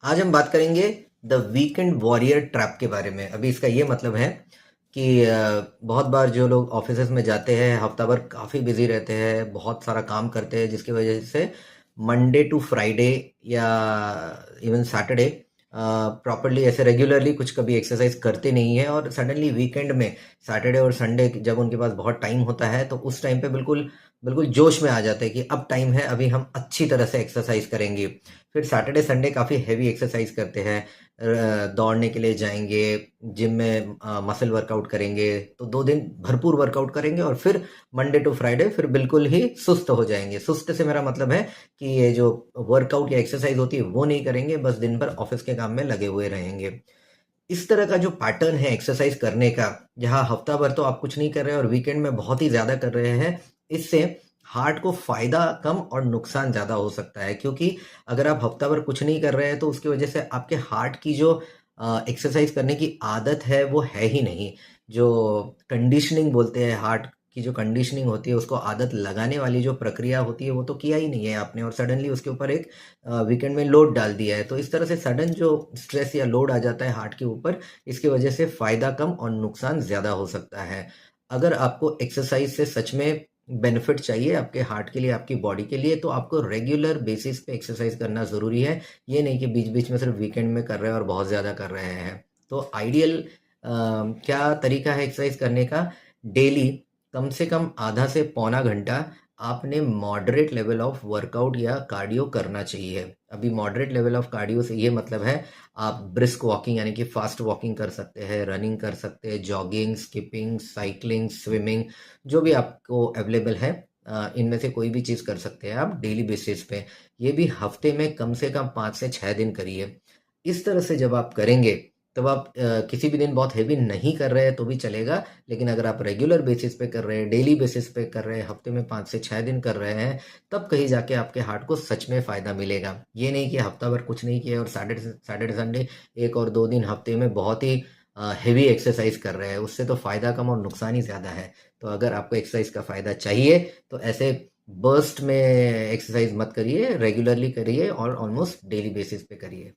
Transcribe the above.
आज हम बात करेंगे द वीकेंड वॉरियर ट्रैप के बारे में। अभी इसका ये मतलब है कि बहुत बार जो लोग ऑफिसेज में जाते हैं हफ्ता भर काफ़ी बिजी रहते हैं, बहुत सारा काम करते हैं, जिसकी वजह से मंडे टू फ्राइडे या इवन सैटरडे प्रॉपरली ऐसे रेगुलरली कुछ कभी एक्सरसाइज करते नहीं है, और सडनली वीकेंड में सैटरडे और संडे जब उनके पास बहुत टाइम होता है तो उस टाइम पे बिल्कुल बिल्कुल जोश में आ जाते हैं कि अब टाइम है, अभी हम अच्छी तरह से एक्सरसाइज करेंगे। फिर सैटरडे संडे काफ़ी हैवी एक्सरसाइज करते हैं, दौड़ने के लिए जाएंगे, जिम में मसल वर्कआउट करेंगे, तो 2 दिन भरपूर वर्कआउट करेंगे और फिर मंडे टू फ्राइडे फिर बिल्कुल ही सुस्त हो जाएंगे। सुस्त से मेरा मतलब है कि ये जो वर्कआउट या एक्सरसाइज होती है वो नहीं करेंगे, बस दिन भर ऑफिस के काम में लगे हुए रहेंगे। इस तरह का जो पैटर्न है एक्सरसाइज करने का, जहाँ हफ्ता भर तो आप कुछ नहीं कर रहे हैं और वीकेंड में बहुत ही ज़्यादा कर रहे हैं, इससे हार्ट को फायदा कम और नुकसान ज़्यादा हो सकता है। क्योंकि अगर आप हफ्ता भर कुछ नहीं कर रहे हैं तो उसकी वजह से आपके हार्ट की जो एक्सरसाइज करने की आदत है वो है ही नहीं। जो कंडीशनिंग बोलते हैं, हार्ट की जो कंडीशनिंग होती है उसको आदत लगाने वाली जो प्रक्रिया होती है वो तो किया ही नहीं है आपने, और सडनली उसके ऊपर एक वीकेंड में लोड डाल दिया है। तो इस तरह से सडन जो स्ट्रेस या लोड आ जाता है हार्ट के ऊपर, इसकी वजह से फायदा कम और नुकसान ज़्यादा हो सकता है। अगर आपको एक्सरसाइज से सच में बेनिफिट चाहिए आपके हार्ट के लिए, आपकी बॉडी के लिए, तो आपको रेगुलर बेसिस पे एक्सरसाइज करना ज़रूरी है। ये नहीं कि बीच बीच में सिर्फ वीकेंड में कर रहे हैं और बहुत ज़्यादा कर रहे हैं। तो आइडियल क्या तरीका है एक्सरसाइज करने का? डेली कम से कम आधा से पौना घंटा आपने मॉडरेट लेवल ऑफ वर्कआउट या कार्डियो करना चाहिए। अभी मॉडरेट लेवल ऑफ कार्डियो से ये मतलब है, आप ब्रिस्क वॉकिंग यानी कि फास्ट वॉकिंग कर सकते हैं, रनिंग कर सकते हैं, जॉगिंग, स्किपिंग, साइकिलिंग, स्विमिंग, जो भी आपको अवेलेबल है, इनमें से कोई भी चीज़ कर सकते हैं आप डेली बेसिस पे। ये भी हफ्ते में कम से कम 5 से 6 दिन करिए। इस तरह से जब आप करेंगे तब आप किसी भी दिन बहुत हैवी नहीं कर रहे हैं तो भी चलेगा, लेकिन अगर आप रेगुलर बेसिस पे कर रहे हैं, डेली बेसिस पे कर रहे हैं, हफ्ते में 5 से 6 दिन कर रहे हैं, तब कहीं जाके आपके हार्ट को सच में फ़ायदा मिलेगा। ये नहीं कि हफ्ता भर कुछ नहीं किया और सैटरडे सैटरडे संडे 1 और 2 दिन हफ्ते में बहुत ही हेवी एक्सरसाइज कर रहे हैं, उससे तो फ़ायदा कम और नुकसान ही ज़्यादा है। तो अगर आपको एक्सरसाइज का फ़ायदा चाहिए तो ऐसे बर्स्ट में एक्सरसाइज मत करिए, रेगुलरली करिए और ऑलमोस्ट डेली बेसिस पे करिए।